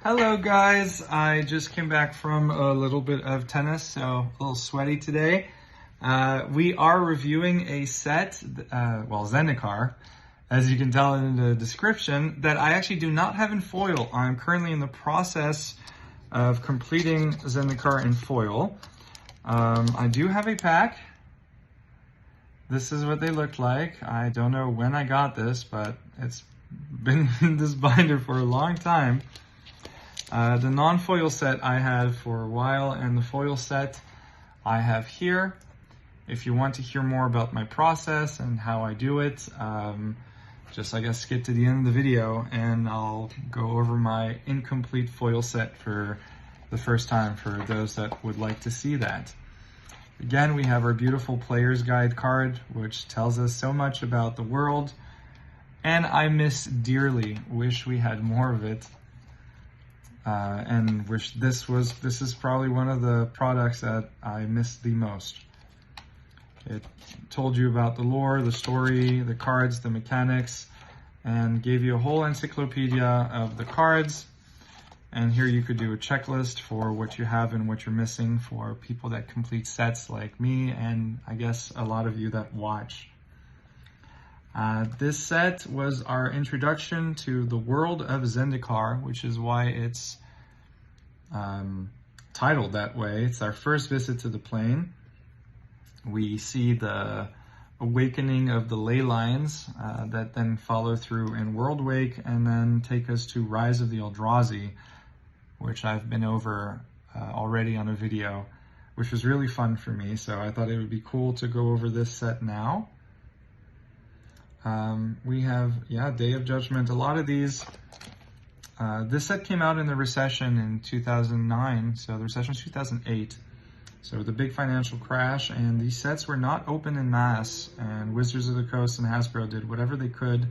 Hello guys, I just came back from a little bit of tennis, so a little sweaty today. We are reviewing a set, Zendikar, as you can tell in the description, that I actually do not have in foil. I'm currently in the process of completing Zendikar in foil. I do have a pack. This is what they look like. I don't know when I got this, but it's been in this binder for a long time. The non-foil set I had for a while, and the foil set I have here. If you want to hear more about my process and how I do it, just I guess skip to the end of the video and I'll go over my incomplete foil set for the first time for those that would like to see that. Again, we have our beautiful player's guide card, which tells us so much about the world, and I miss dearly, wish we had more of it. And wish this is probably one of the products that I miss the most. It told you about the lore, the story, the cards, the mechanics, and gave you a whole encyclopedia of the cards. And here you could do a checklist for what you have and what you're missing for people that complete sets like me, and I guess a lot of you that watch. This set was our introduction to the world of Zendikar, which is why it's titled that way. It's our first visit to the plane. We see the awakening of the ley lines that then follow through in World Wake and then take us to Rise of the Eldrazi, which I've been over already on a video, which was really fun for me. So I thought it would be cool to go over this set now. We have, Day of Judgment. A lot of these, this set came out in the recession in 2009, so the recession was 2008. So the big financial crash, and these sets were not open in mass, and Wizards of the Coast and Hasbro did whatever they could.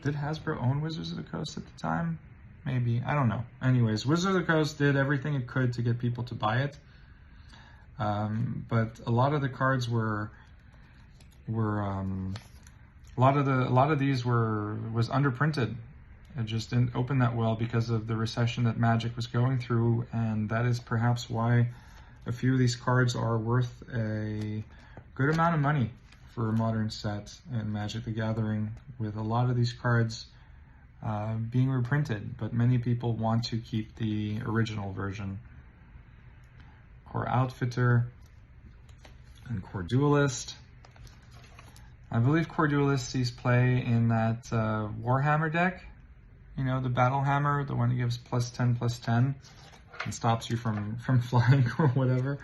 Did Hasbro own Wizards of the Coast at the time? Maybe, I don't know. Anyways, Wizards of the Coast did everything it could to get people to buy it. But a lot of the cards was underprinted. It just didn't open that well because of the recession that Magic was going through, and that is perhaps why a few of these cards are worth a good amount of money for a modern set in Magic the Gathering, with a lot of these cards being reprinted, but many people want to keep the original version. Core Outfitter and Core Duelist. I believe Core Duelist sees play in that Warhammer deck. You know, the Battle Hammer, the one that gives +10/+10 and stops you from flying or whatever.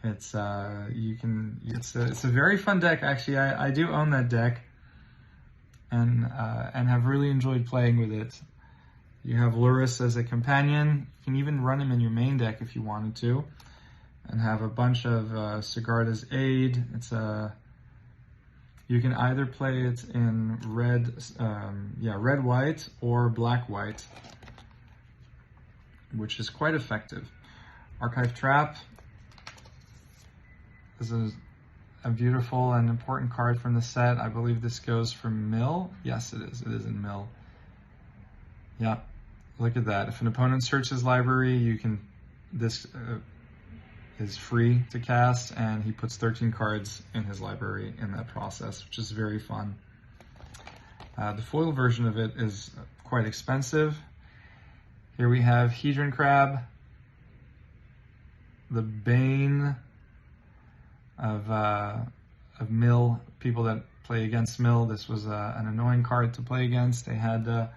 It's a very fun deck. Actually, I do own that deck and have really enjoyed playing with it. You have Lurrus as a companion. You can even run him in your main deck if you wanted to, and have a bunch of Sigarda's Aid. You can either play it in red-white or black-white, which is quite effective. Archive Trap. This is a beautiful and important card from the set. I believe this goes from Mill. Yes, it is. It is in Mill. Yeah, look at that. If an opponent searches his library, this is free to cast, and he puts 13 cards in his library in that process, which is very fun. The foil version of it is quite expensive. Here we have Hedron Crab, the bane of Mill, people that play against Mill. This was an annoying card to play against. They had, I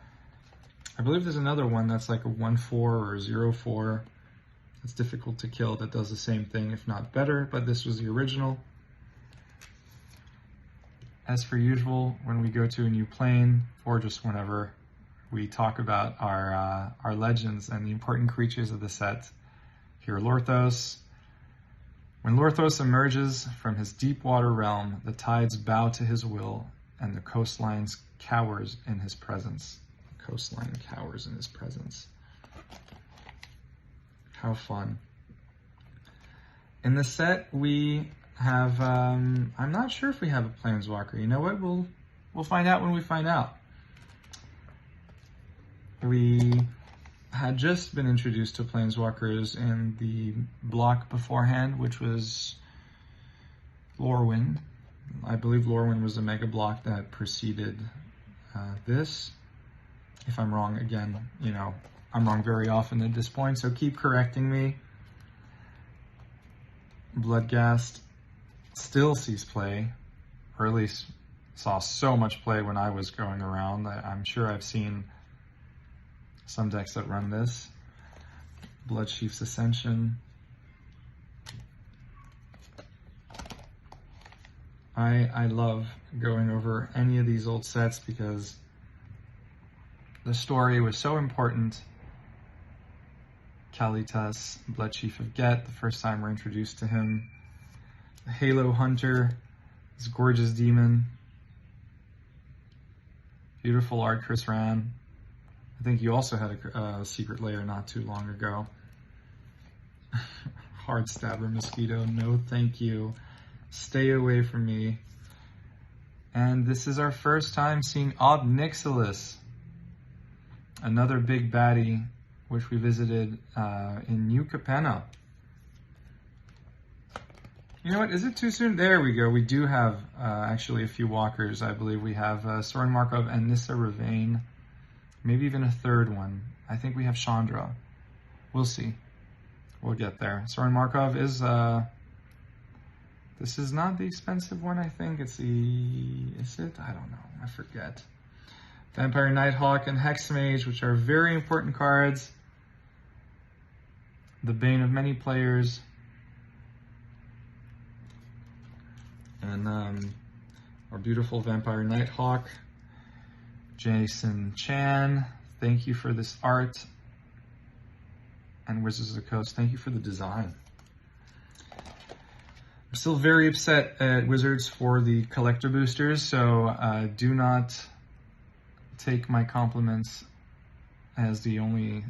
believe there's another one that's like a 1/4 or 0/4. It's difficult to kill that does the same thing, if not better, but this was the original. As per usual, when we go to a new plane, or just whenever we talk about our legends and the important creatures of the set, here Lorthos. When Lorthos emerges from his deep water realm, the tides bow to his will, and the coastline cowers in his presence. The coastline cowers in his presence. How fun. In the set, we have, I'm not sure if we have a Planeswalker. You know what? We'll find out when we find out. We had just been introduced to Planeswalkers in the block beforehand, which was Lorwyn. I believe Lorwyn was the mega block that preceded this. If I'm wrong, again, you know, I'm wrong very often at this point, so keep correcting me. Bloodghast still sees play, or at least saw so much play when I was going around. I'm sure I've seen some decks that run this. Bloodchief's Ascension. I love going over any of these old sets because the story was so important. Kalitas, Bloodchief of Get, the first time we're introduced to him. The Halo Hunter, this gorgeous demon. Beautiful art, Chris Ran. I think you also had a secret layer not too long ago. Hard Stabber Mosquito, no thank you. Stay away from me. And this is our first time seeing Ob Nixilis, another big baddie, which we visited in New Capenna. You know what, is it too soon? There we go. We do have actually a few walkers. I believe we have Soren Markov and Nissa Ravane. Maybe even a third one. I think we have Chandra. We'll see. We'll get there. Soren Markov is, this is not the expensive one, I think. It's the, is it? I don't know. I forget. Vampire Nighthawk and Hexmage, which are very important cards. The bane of many players. And our beautiful Vampire Nighthawk. Jason Chan, thank you for this art. And Wizards of the Coast, thank you for the design. I'm still very upset at Wizards for the collector boosters, so do not take my compliments as me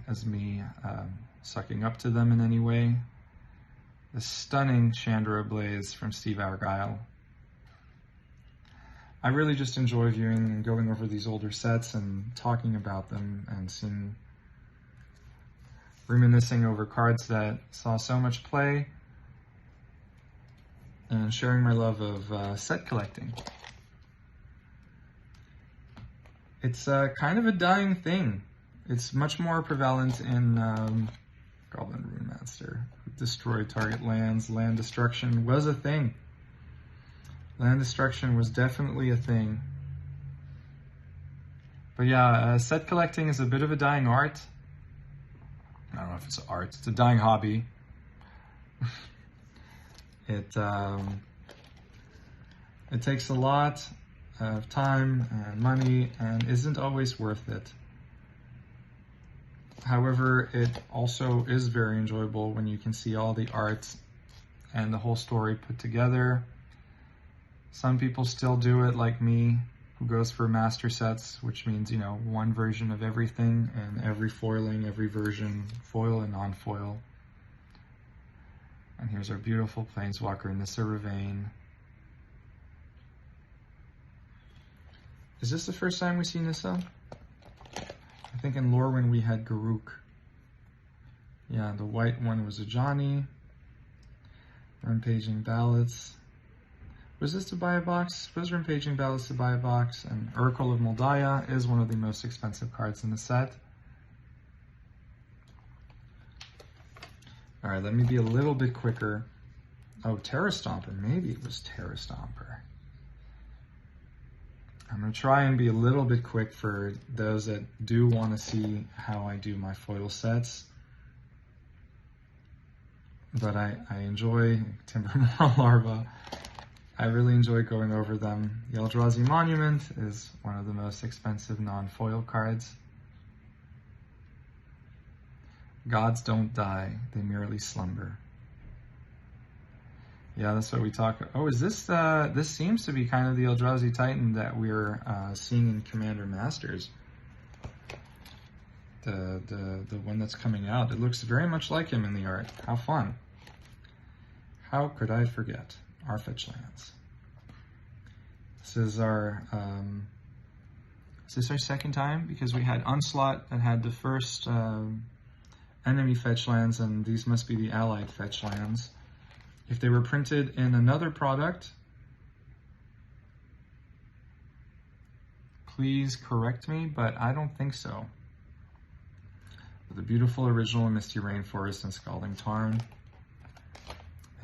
sucking up to them in any way. The stunning Chandra Blaze from Steve Argyle. I really just enjoy viewing and going over these older sets and talking about them and reminiscing over cards that saw so much play and sharing my love of set collecting. It's kind of a dying thing. It's much more prevalent in Goblin Rune Master. Destroy target lands. Land destruction was a thing. Land destruction was definitely a thing. But yeah, set collecting is a bit of a dying art. I don't know if it's art. It's a dying hobby. It takes a lot of time and money and isn't always worth it. However, it also is very enjoyable when you can see all the art and the whole story put together. Some people still do it, like me, who goes for master sets, which means, you know, one version of everything and every foiling, every version, foil and non-foil. And here's our beautiful Planeswalker, Nissa Ravane. Is this the first time we see Nissa? I think in Lorwyn we had Garuk. Yeah, the white one was a Johnny. Rampaging Ballots. Was this to buy a box? Was Rampaging Ballots to buy a box? And Urkel of Muldaya is one of the most expensive cards in the set. Alright, let me be a little bit quicker. Oh, Terra Stomper. Maybe it was Terra Stomper. I'm going to try and be a little bit quick for those that do want to see how I do my foil sets. But I enjoy Timbermoral Larva. I really enjoy going over them. The Eldrazi Monument is one of the most expensive non-foil cards. Gods don't die, they merely slumber. Yeah, that's what we talk about. Oh, is this, this seems to be kind of the Eldrazi Titan that we're seeing in Commander Masters. The one that's coming out. It looks very much like him in the art. How fun. How could I forget? Our fetch lands. This is our Is this our second time? Because we had Onslaught that had the first enemy fetch lands, and these must be the allied fetch lands. If they were printed in another product, please correct me, but I don't think so. The beautiful original Misty Rainforest and Scalding Tarn,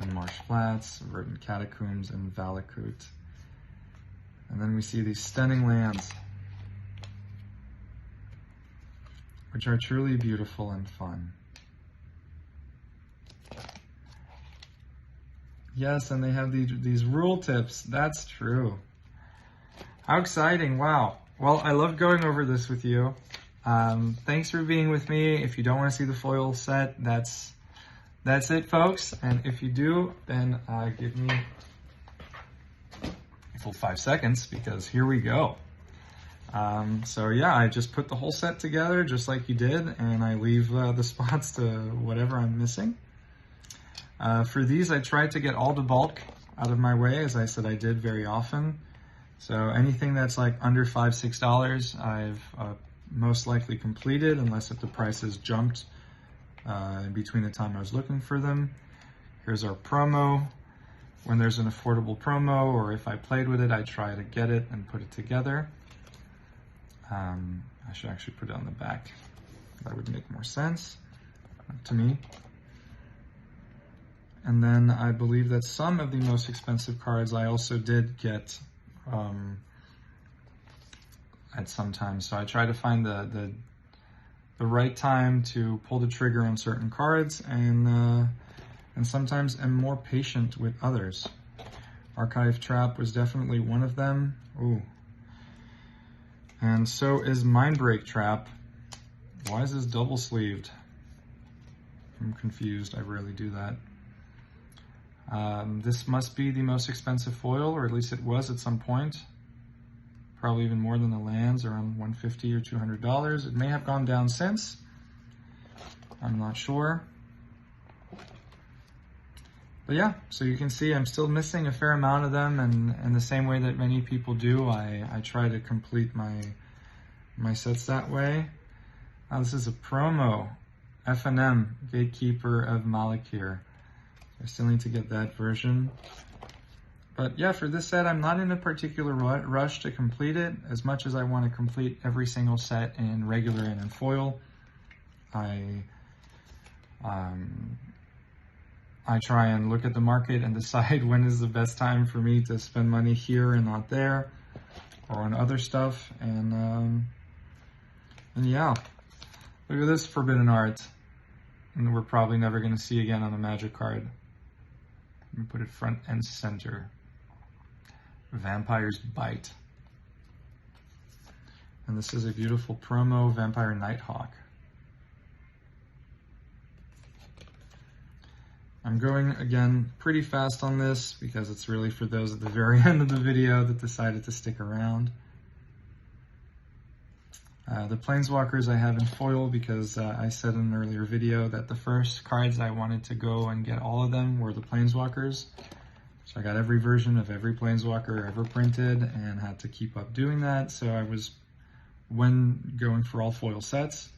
and Marsh Flats, Verdant Catacombs, and Valakut. And then we see these stunning lands, which are truly beautiful and fun. Yes, and they have these rule tips. That's true. How exciting. Wow. Well, I love going over this with you. Thanks for being with me. If you don't want to see the foil set, that's it, folks. And if you do, then give me a full 5 seconds, because here we go. So yeah, I just put the whole set together just like you did, and I leave the spots to whatever I'm missing. For these, I tried to get all the bulk out of my way, as I said I did very often. So anything that's like under $5, $6, I've most likely completed, unless if the prices jumped in between the time I was looking for them. Here's our promo. When there's an affordable promo, or if I played with it, I try to get it and put it together. I should actually put it on the back. That would make more sense to me. And then I believe that some of the most expensive cards I also did get at some time. So I try to find the right time to pull the trigger on certain cards, and sometimes am more patient with others. Archive Trap was definitely one of them. Ooh. And so is Mindbreak Trap. Why is this double sleeved? I'm confused. I rarely do that. This must be the most expensive foil, or at least it was at some point. Probably even more than the lands, around $150 or $200. It may have gone down since. I'm not sure. But yeah, so you can see I'm still missing a fair amount of them, and in the same way that many people do, I try to complete my sets that way. This is a promo, F&M, Gatekeeper of Malakir. I still need to get that version. But yeah, for this set, I'm not in a particular rush to complete it, as much as I want to complete every single set in regular and in foil. I try and look at the market and decide when is the best time for me to spend money here and not there, or on other stuff. And yeah, look at this Forbidden Art, and we're probably never going to see again on a Magic card. Let me put it front and center. Vampire's Bite. And this is a beautiful promo Vampire Nighthawk. I'm going, again, pretty fast on this because it's really for those at the very end of the video that decided to stick around. The Planeswalkers I have in foil because I said in an earlier video that the first cards I wanted to go and get all of them were the Planeswalkers. So I got every version of every Planeswalker ever printed and had to keep up doing that. So I was, when going for all foil sets,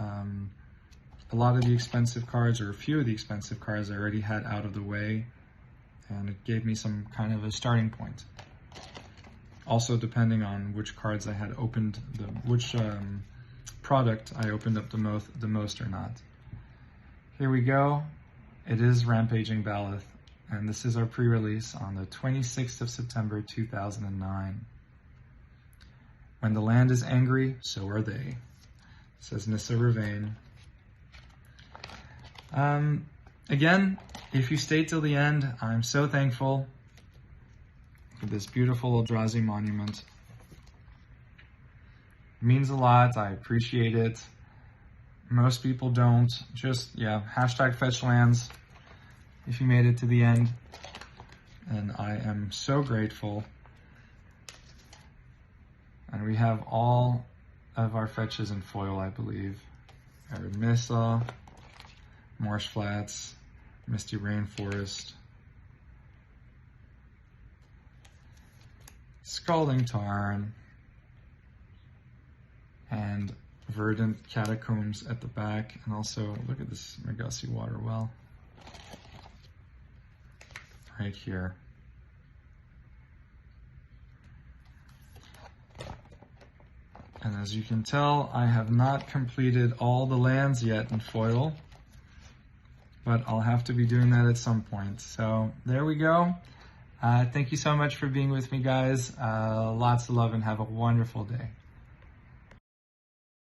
a lot of the expensive cards, or a few of the expensive cards, I already had out of the way, and it gave me some kind of a starting point. Also, depending on which cards I had opened, which product I opened up the most or not. Here we go. It is Rampaging Baloth, and this is our pre-release on the 26th of September 2009. When the land is angry, so are they, says Nissa Ravain. Again, if you stayed till the end, I'm so thankful for this beautiful Eldrazi Monument. It means a lot. I appreciate it. Most people don't. Just, yeah, hashtag fetch lands if you made it to the end. And I am so grateful. And we have all of our fetches in foil, I believe. Arid Mesa, Marsh Flats, Misty Rainforest, Scalding Tarn, and verdant catacombs at the back. And also, look at this Megasi water well right here. And as you can tell, I have not completed all the lands yet in foil, but I'll have to be doing that at some point. So there we go. Thank you so much for being with me, guys. Lots of love and have a wonderful day.